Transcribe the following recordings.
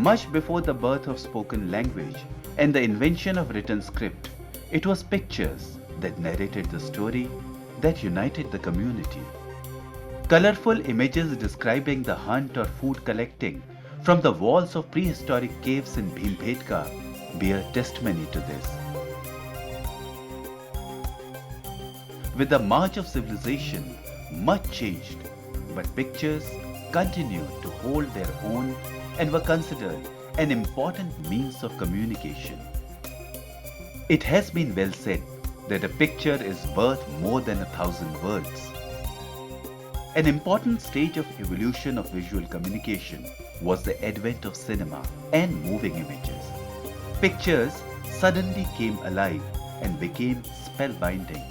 Much before the birth of spoken language and the invention of written script, it was pictures that narrated the story that united the community. Colorful images describing the hunt or food collecting from the walls of prehistoric caves in Bhimbedka bear testimony to this. With the march of civilization, much changed, but pictures continued to hold their own and were considered an important means of communication. It has been well said that a picture is worth more than 1,000 words. An important stage of evolution of visual communication was the advent of cinema and moving images. Pictures suddenly came alive and became spellbinding.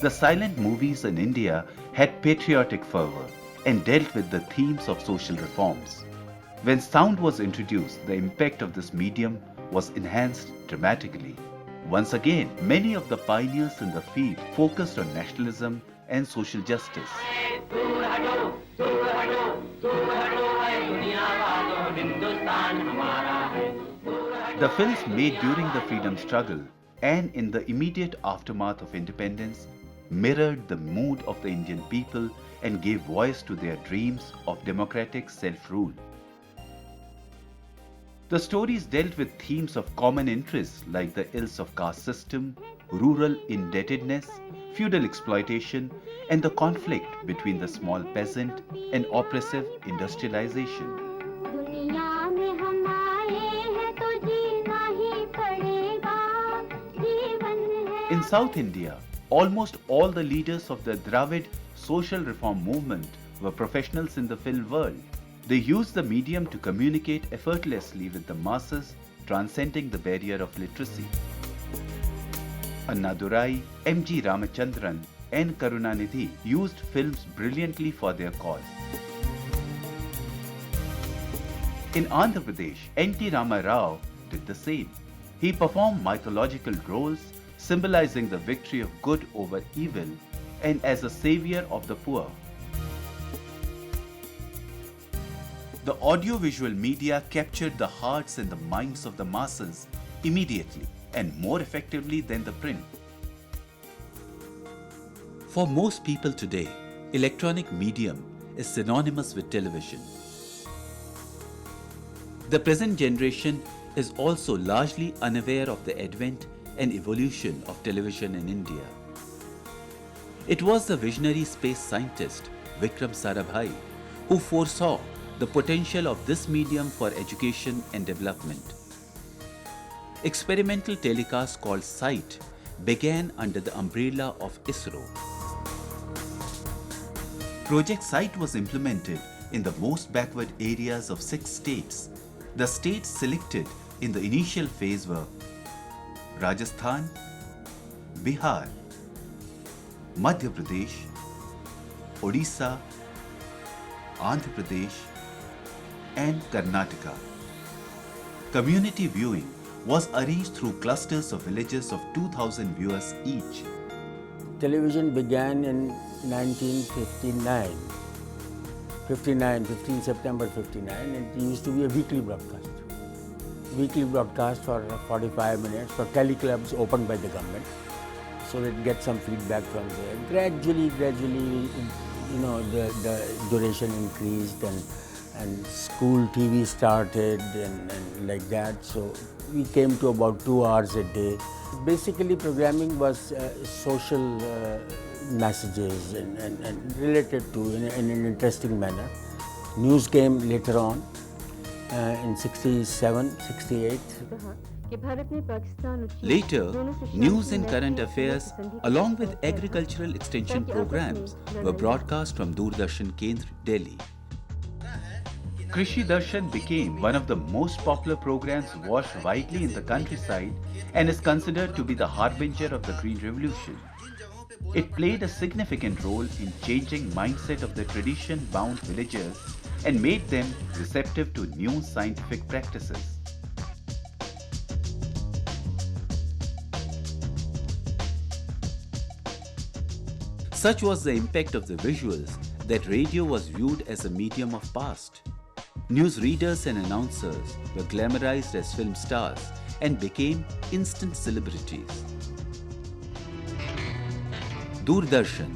The silent movies in India had patriotic fervor and dealt with the themes of social reforms. When sound was introduced, the impact of this medium was enhanced dramatically. Once again, many of the pioneers in the field focused on nationalism and social justice. The films made during the freedom struggle and in the immediate aftermath of independence mirrored the mood of the Indian people and gave voice to their dreams of democratic self-rule. The stories dealt with themes of common interest like the ills of caste system, rural indebtedness, feudal exploitation, and the conflict between the small peasant and oppressive industrialization. In South India, almost all the leaders of the Dravid social reform movement were professionals in the film world. They used the medium to communicate effortlessly with the masses, transcending the barrier of literacy. Annadurai, M.G. Ramachandran, and Karunanidhi used films brilliantly for their cause. In Andhra Pradesh, N.T. Rama Rao did the same. He performed mythological roles symbolizing the victory of good over evil and as a savior of the poor. The audiovisual media captured the hearts and the minds of the masses immediately and more effectively than the print. For most people today, electronic medium is synonymous with television. The present generation is also largely unaware of the advent and evolution of television in India. It was the visionary space scientist Vikram Sarabhai who foresaw the potential of this medium for education and development. Experimental telecasts called SITE began under the umbrella of ISRO. Project SITE was implemented in the most backward areas of 6 states. The states selected in the initial phase were Rajasthan, Bihar, Madhya Pradesh, Odisha, Andhra Pradesh, and Karnataka. Community viewing was arranged through clusters of villages of 2,000 viewers each. Television began in 1959, 15 September 59, and it used to be a weekly broadcast. Weekly broadcast for 45 minutes for teleclubs opened by the government, so that get some feedback from there. Gradually, the duration increased and school TV started and like that. So we came to about 2 hours a day. Basically, programming was social messages and related to in an interesting manner. News came later on. In 67, 68. Later, news and current affairs along with agricultural extension programs were broadcast from Doordarshan Kendra, Delhi. Krishi Darshan became one of the most popular programs watched widely in the countryside and is considered to be the harbinger of the Green Revolution. It played a significant role in changing mindset of the tradition-bound villagers and made them receptive to new scientific practices. Such was the impact of the visuals that radio was viewed as a medium of past. Newsreaders and announcers were glamorized as film stars and became instant celebrities. Doordarshan,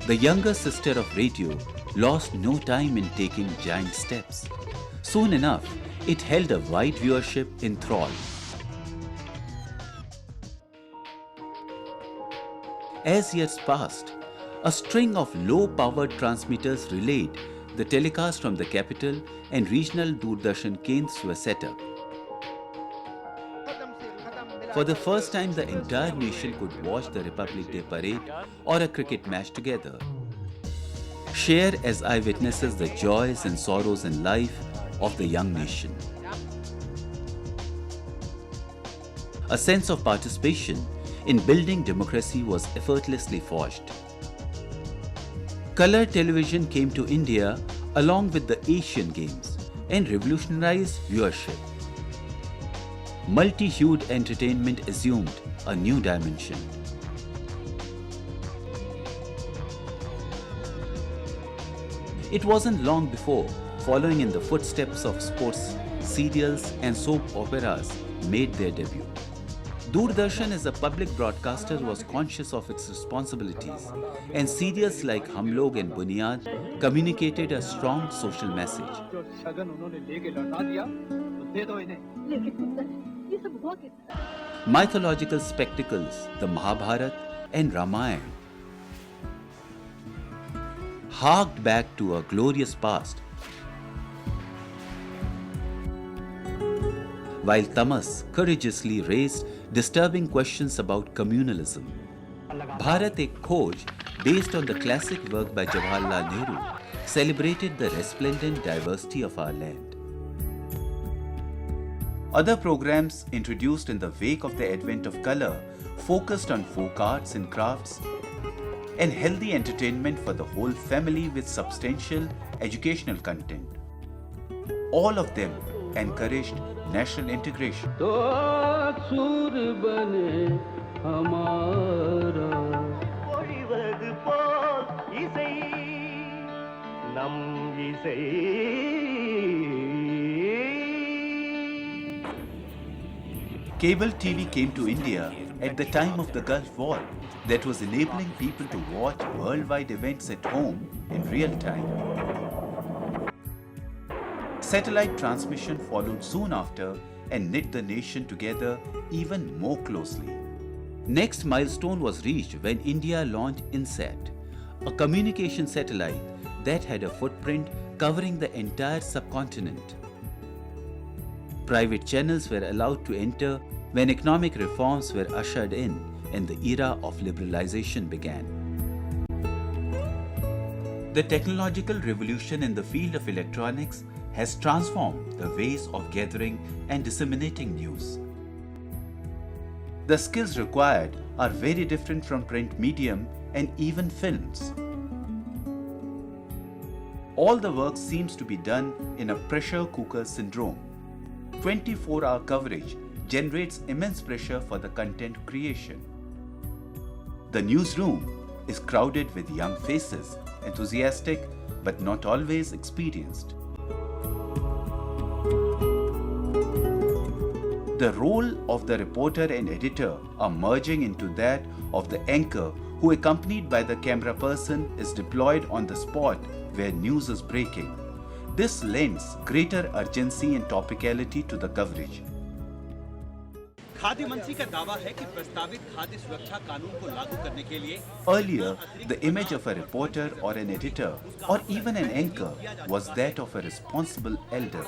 the younger sister of radio, lost no time in taking giant steps. Soon enough, it held a wide viewership in thrall. As years passed, a string of low-powered transmitters relayed the telecast from the capital, and regional Doordarshan Kendras were set up. For the first time, the entire nation could watch the Republic Day parade or a cricket match together. Share as eyewitnesses the joys and sorrows in life of the young nation. A sense of participation in building democracy was effortlessly forged. Color television came to India along with the Asian Games and revolutionized viewership. Multi-hued entertainment assumed a new dimension. It wasn't long before, following in the footsteps of sports, serials and soap operas made their debut. Doordarshan as a public broadcaster was conscious of its responsibilities, and serials like Hum Log and Bunyad communicated a strong social message. Mythological spectacles, the Mahabharata and Ramayana, harked back to a glorious past, while Tamas courageously raised disturbing questions about communalism. Bharat Ek Khoj, based on the classic work by Jawaharlal Nehru, celebrated the resplendent diversity of our land. Other programs introduced in the wake of the advent of color focused on folk arts and crafts and healthy entertainment for the whole family with substantial educational content. All of them encouraged national integration. Cable TV came to India at the time of the Gulf War that was enabling people to watch worldwide events at home in real time. Satellite transmission followed soon after and knit the nation together even more closely. Next milestone was reached when India launched INSAT, a communication satellite that had a footprint covering the entire subcontinent. Private channels were allowed to enter when economic reforms were ushered in and the era of liberalization began. The technological revolution in the field of electronics has transformed the ways of gathering and disseminating news. The skills required are very different from print medium and even films. All the work seems to be done in a pressure cooker syndrome. 24-hour coverage generates immense pressure for the content creation. The newsroom is crowded with young faces, enthusiastic but not always experienced. The role of the reporter and editor are merging into that of the anchor who, accompanied by the camera person, is deployed on the spot where news is breaking. This lends greater urgency and topicality to the coverage. खाद्य मंत्री का दावा है कि प्रस्तावित खाद्य सुरक्षा कानून को लागू करने के लिए Earlier, the image of a reporter or an editor or even an anchor was that of a responsible elder.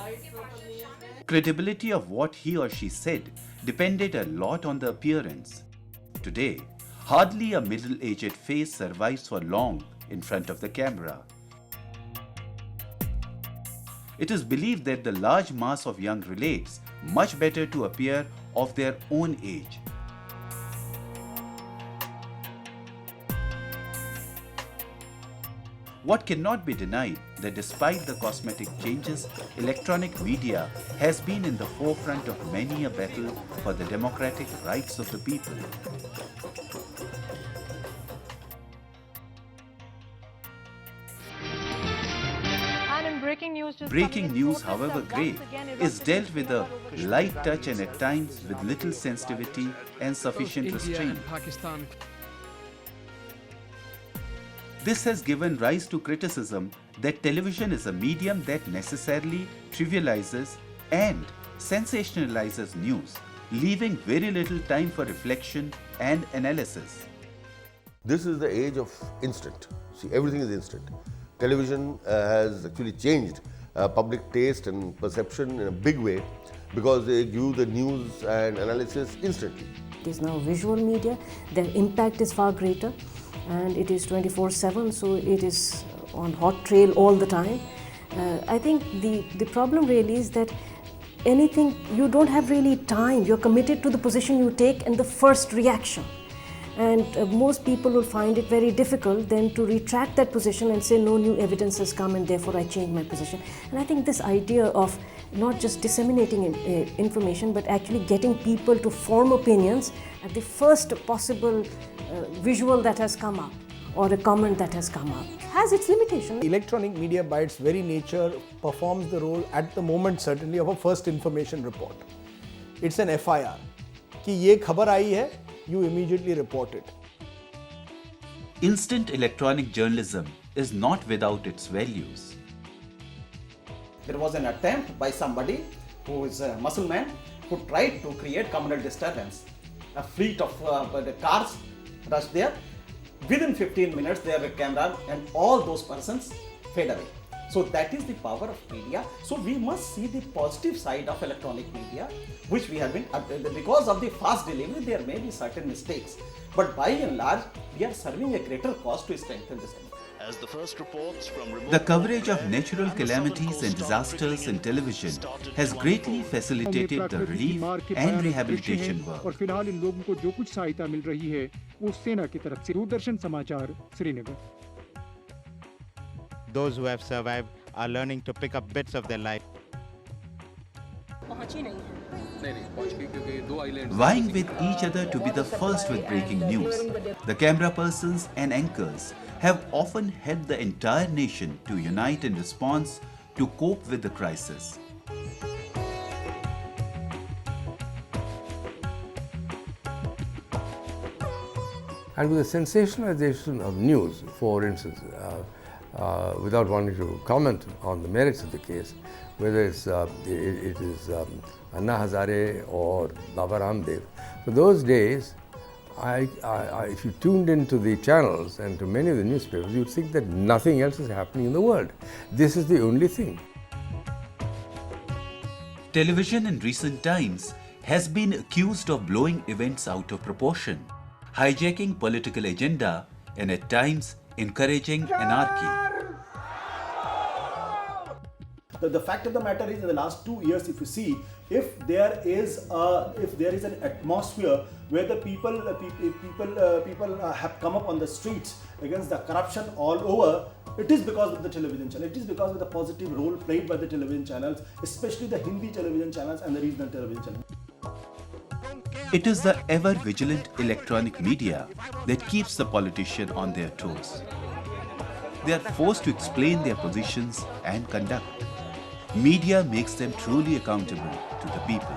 Credibility of what he or she said depended a lot on the appearance. Today, hardly a middle-aged face survives for long in front of the camera. It is believed that the large mass of young relates much better to appear of their own age. What cannot be denied that despite the cosmetic changes, electronic media has been in the forefront of many a battle for the democratic rights of the people. breaking news just Breaking coming in. news, Protests however have great, once again is erupted dealt in with a Srinagar. light touch and at times with little sensitivity and sufficient India restraint. and Pakistan. This has given rise to criticism that television is a medium that necessarily trivializes and sensationalizes news, leaving very little time for reflection and analysis. This is the age of instant. See, everything is instant. Television has actually changed public taste and perception in a big way because they give the news and analysis instantly. It is now visual media, their impact is far greater, and it is 24/7, so it is on hot trail all the time. I think the problem really is that anything, you don't have really time, you're committed to the position you take and the first reaction. And most people will find it very difficult then to retract that position and say no new evidence has come and therefore I change my position. And I think this idea of not just disseminating information but actually getting people to form opinions at the first possible visual that has come up or a comment that has come up has its limitation. Electronic media by its very nature performs the role at the moment certainly of a first information report. It's an FIR कि ये खबर आई है, you immediately report it. Instant electronic journalism is not without its values. There was an attempt by somebody who is a Muslim who tried to create communal disturbance. A fleet of the cars rushed there. Within 15 minutes, there were cameras and all those persons fade away. So that is the power of media. So we must see the positive side of electronic media, which we have been, because of the fast delivery, there may be certain mistakes. But by and large, we are serving a greater cause to strengthen this democracy. As the first reports from remote The coverage of natural calamities and disasters in television has greatly facilitated the relief and rehabilitation और work. फिलहाल इन लोगों को जो कुछ सहायता मिल रही है वो सेना की तरफ से। दूरदर्शन समाचार, Srinagar. Those who have survived are learning to pick up bits of their life. Vying with each other to be the first with breaking news, the camera persons and anchors have often helped the entire nation to unite in response to cope with the crisis. And with the sensationalization of news, for instance, without wanting to comment on the merits of the case, whether it is Anna Hazare or Baba Ramdev, for those days, if you tuned into the channels and to many of the newspapers, you'd think that nothing else is happening in the world. This is the only thing. Television in recent times has been accused of blowing events out of proportion, hijacking political agenda, and at times encouraging anarchy. The fact of the matter is, in the last 2 years, if you see, if there is an atmosphere where the people have come up on the streets against the corruption all over, it is because of the television channel. It is because of the positive role played by the television channels, especially the Hindi television channels and the regional television channels. It is the ever-vigilant electronic media that keeps the politician on their toes. They are forced to explain their positions and conduct. Media makes them truly accountable to the people.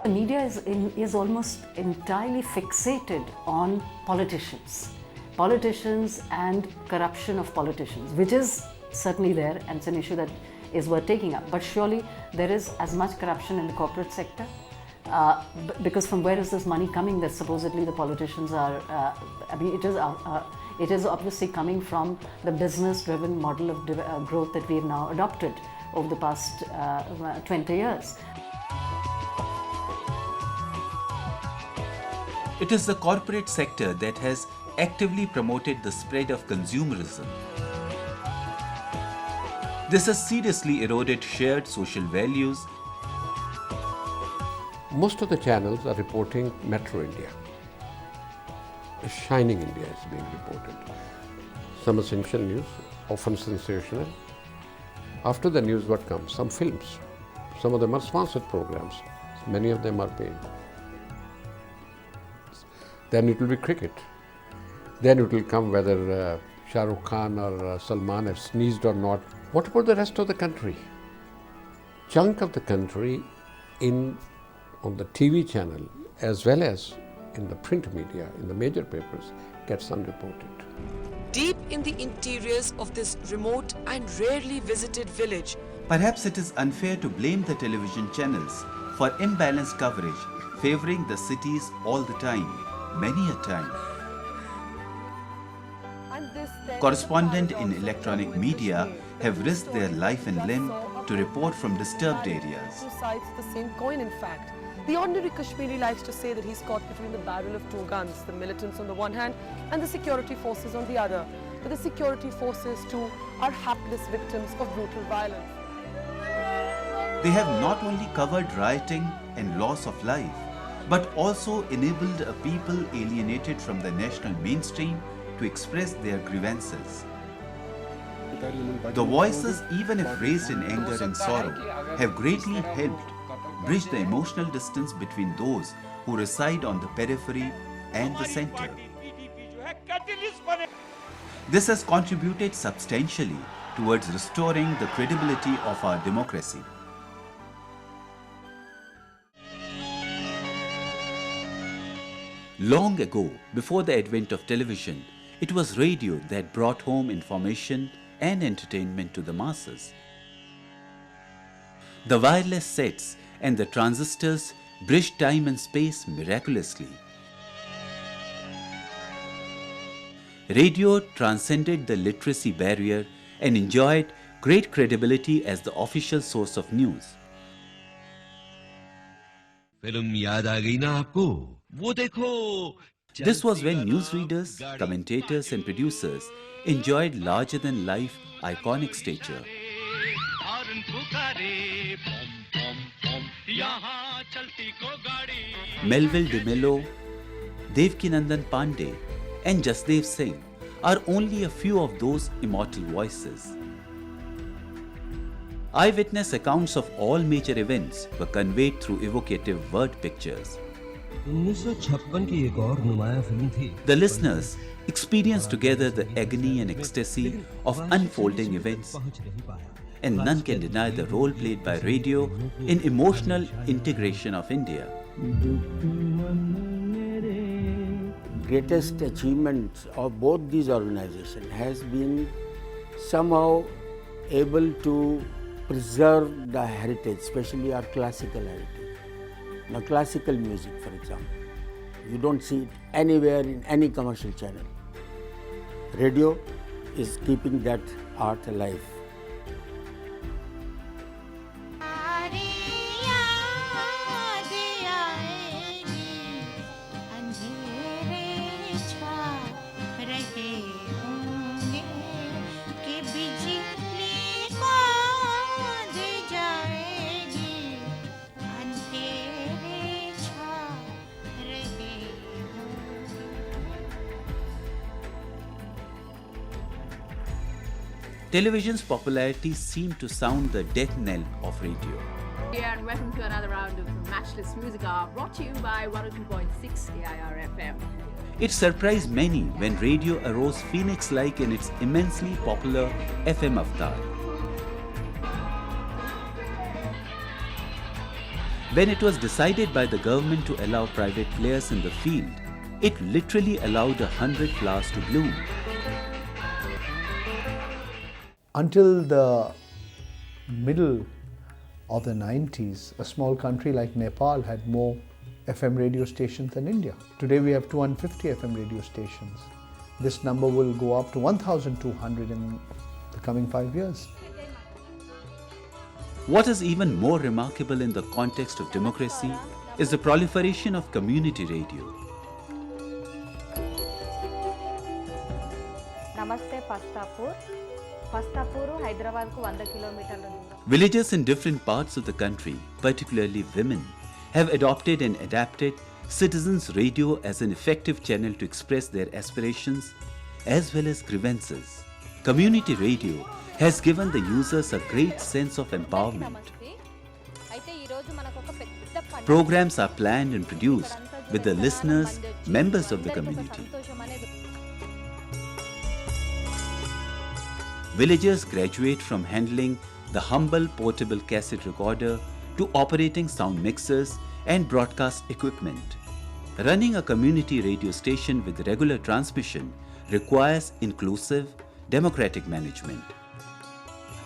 The media is almost entirely fixated on politicians and corruption of politicians, which is certainly there and it's an issue that is worth taking up. But surely there is as much corruption in the corporate sector. Because from where is this money coming that supposedly the politicians are, it is obviously coming from the business-driven model of growth that we have now adopted over the past 20 years. It is the corporate sector that has actively promoted the spread of consumerism. This has seriously eroded shared social values. Most of the channels are reporting Metro India. A shining India is being reported. Some essential news, often sensational. After the news, what comes? Some films. Some of them are sponsored programs. Many of them are paid. Then it will be cricket. Then it will come whether Shah Rukh Khan or Salman have sneezed or not. What about the rest of the country? Chunk of the country on the TV channel as well as in the print media, in the major papers, gets unreported. Deep in the interiors of this remote and rarely visited village, Perhaps it is unfair to blame the television channels for imbalanced coverage, favoring the cities all the time, many a time. Correspondents in electronic media have risked their life and limb to report from disturbed areas. Two sides of the same coin, in fact. The ordinary Kashmiri likes to say that he's caught between the barrel of two guns, the militants on the one hand and the security forces on the other. But the security forces too are hapless victims of brutal violence. They have not only covered rioting and loss of life, but also enabled a people alienated from the national mainstream to express their grievances. The voices, even if raised in anger and sorrow, have greatly helped bridge the emotional distance between those who reside on the periphery and the center. This has contributed substantially towards restoring the credibility of our democracy. Long ago, before the advent of television, it was radio that brought home information and entertainment to the masses. The wireless sets and the transistors bridged time and space miraculously. Radio transcended the literacy barrier and enjoyed great credibility as the official source of news. This was when newsreaders, commentators and producers enjoyed larger-than-life iconic stature. Melville DeMello, Devkinandan Pandey and Jasdev Singh are only a few of those immortal voices. Eyewitness accounts of all major events were conveyed through evocative word pictures. The listeners experienced together the agony and ecstasy of unfolding events, and none can deny the role played by radio in emotional integration of India. Greatest achievement of both these organizations has been somehow able to preserve the heritage, especially our classical heritage. Now, classical music, for example, you don't see it anywhere in any commercial channel. Radio is keeping that art alive. Television's popularity seemed to sound the death knell of radio. Yeah, and welcome to another round of Matchless Music Hour, brought to you by 102.6 AIR FM. It surprised many when radio arose phoenix-like in its immensely popular FM avatar. When it was decided by the government to allow private players in the field, it literally allowed 100 flowers to bloom. Until the middle of the 90s, a small country like Nepal had more FM radio stations than India. Today we have 250 FM radio stations. This number will go up to 1,200 in the coming 5 years. What is even more remarkable in the context of democracy is the proliferation of community radio. Namaste Pastapur. Villagers in different parts of the country, particularly women, have adopted and adapted Citizens Radio as an effective channel to express their aspirations as well as grievances. Community radio has given the users a great sense of empowerment. Programs are planned and produced with the listeners, members of the community. villagers graduate from handling the humble portable cassette recorder to operating sound mixers and broadcast equipment. Running a community radio station with regular transmission requires inclusive, democratic management.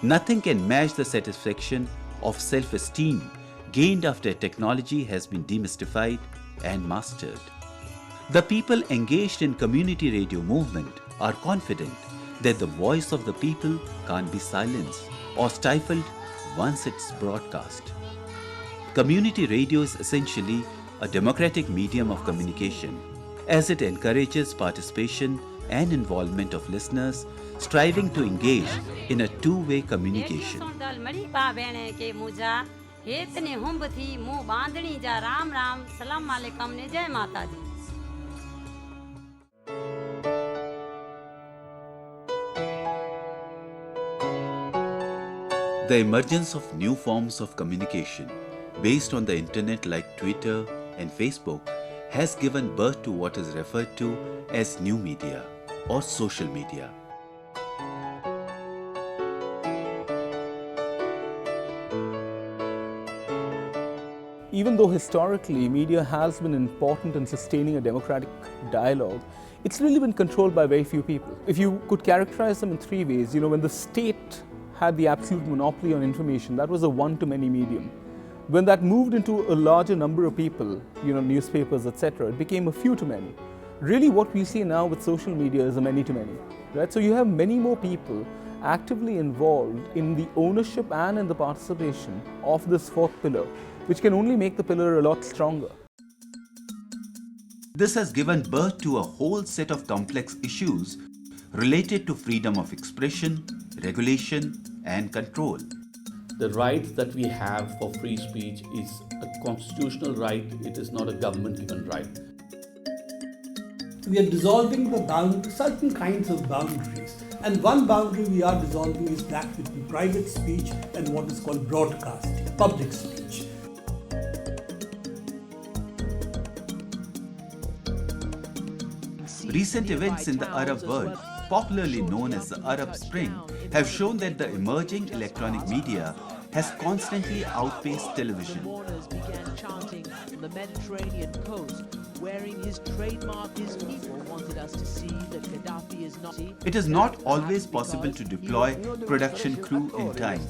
Nothing can match the satisfaction of self-esteem gained after technology has been demystified and mastered. The people engaged in community radio movement are confident that the voice of the people can't be silenced or stifled once it's broadcast. Community radio is essentially a democratic medium of communication, as it encourages participation and involvement of listeners striving to engage in a two-way communication. The emergence of new forms of communication based on the internet like Twitter and Facebook has given birth to what is referred to as new media or social media. Even though historically media has been important in sustaining a democratic dialogue, it's really been controlled by very few people. If you could characterize them in three ways, when the state had the absolute monopoly on information, that was a one-to-many medium. When that moved into a larger number of people, newspapers, etc., it became a few-to-many. Really what we see now with social media is a many-to-many, right? So you have many more people actively involved in the ownership and in the participation of this fourth pillar, which can only make the pillar a lot stronger. This has given birth to a whole set of complex issues related to freedom of expression, regulation, and control. The right that we have for free speech is a constitutional right, it is not a government-given right. We are dissolving certain kinds of boundaries. And one boundary we are dissolving is that between private speech and what is called broadcasting, public speech. Recent events in the Arab world, popularly known as the Arab Spring, have shown that the emerging electronic media has constantly outpaced television. Began chanting on the Mediterranean coast, wearing his trademark. His people wanted us to see that Gaddafi is not. It is not always possible to deploy production crew in time.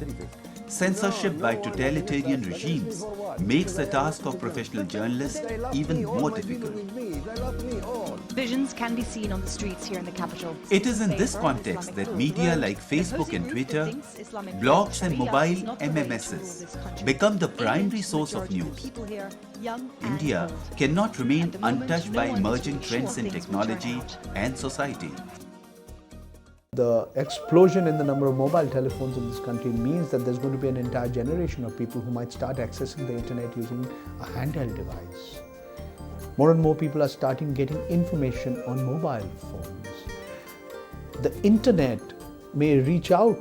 Censorship by totalitarian regimes makes the task of professional journalists even more difficult. Visions can be seen on the streets here in the capital. It is in this context that media like Facebook and Twitter, blogs and mobile MMSs become the primary source of news. India cannot remain untouched by emerging trends in technology and society. The explosion in the number of mobile telephones in this country means that there's going to be an entire generation of people who might start accessing the internet using a handheld device. More and more people are starting getting information on mobile phones. The internet may reach out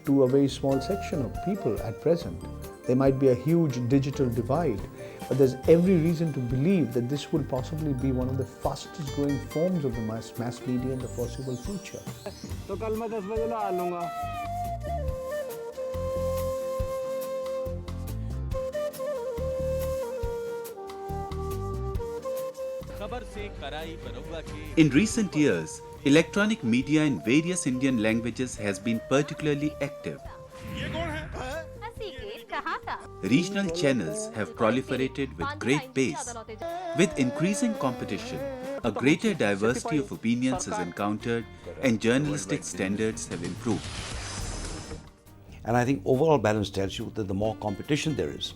to a very small section of people at present. There might be a huge digital divide, but there's every reason to believe that this will possibly be one of the fastest growing forms of the mass media in the foreseeable future. In recent years, electronic media in various Indian languages has been particularly active. Regional channels have proliferated with great pace. With increasing competition, a greater diversity of opinions is encountered and journalistic standards have improved. And I think overall balance tells you that the more competition there is,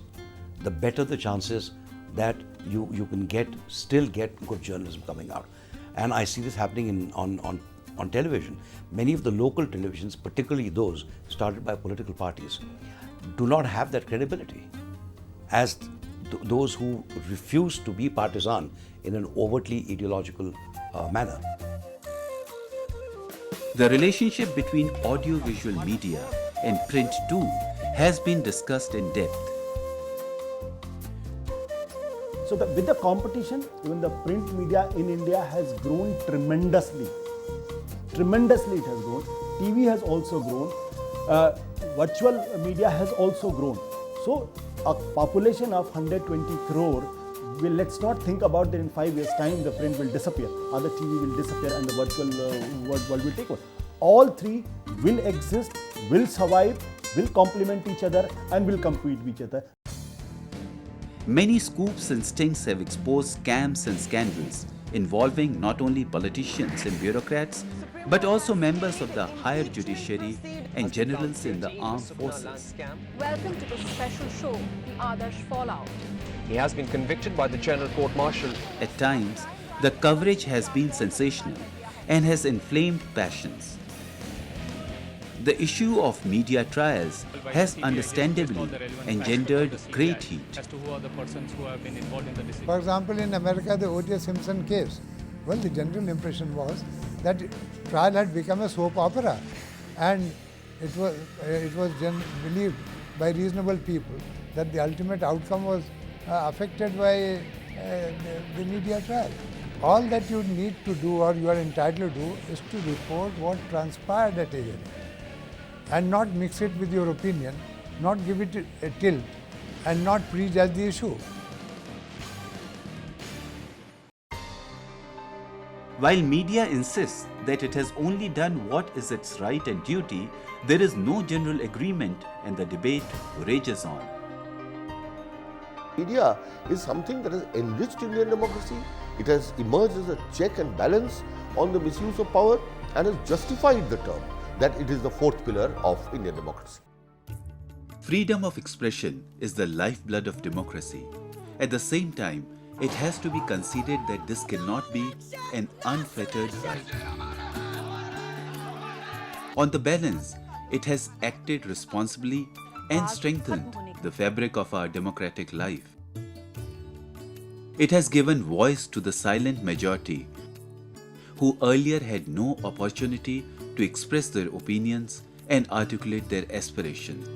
the better the chances that you can still get good journalism coming out. And I see this happening on television. Many of the local televisions, particularly those started by political parties, do not have that credibility as those who refuse to be partisan in an overtly ideological manner. The relationship between audiovisual media and print too has been discussed in depth. So with the competition, even the print media in India has grown tremendously. Tremendously it has grown. TV has also grown, virtual media has also grown. So a population of 120 crore, let's not think about that in 5 years' time the print will disappear, or the TV will disappear and the virtual world will take over. All three will exist, will survive, will complement each other and will compete with each other. Many scoops and stings have exposed scams and scandals involving not only politicians and bureaucrats, but also members of the higher judiciary and generals in the armed forces. Welcome to the special show, The Adarsh Fallout. He has been convicted by the General Court Martial. At times, the coverage has been sensational and has inflamed passions. The issue of media trials has understandably engendered great heat. For example, in America, the O.J. Simpson case, well, the general impression was that trial had become a soap opera, and it was believed by reasonable people that the ultimate outcome was affected by the media trial. All that you need to do, or you are entitled to do, is to report what transpired at a hearing, and not mix it with your opinion, not give it a tilt, and not prejudge the issue. While media insists that it has only done what is its right and duty, there is no general agreement and the debate rages on. Media is something that has enriched Indian democracy. It has emerged as a check and balance on the misuse of power and has justified the term that it is the fourth pillar of Indian democracy. Freedom of expression is the lifeblood of democracy. At the same time, it has to be considered that this cannot be an unfettered right. On the balance, it has acted responsibly and strengthened the fabric of our democratic life. It has given voice to the silent majority who earlier had no opportunity to express their opinions and articulate their aspirations.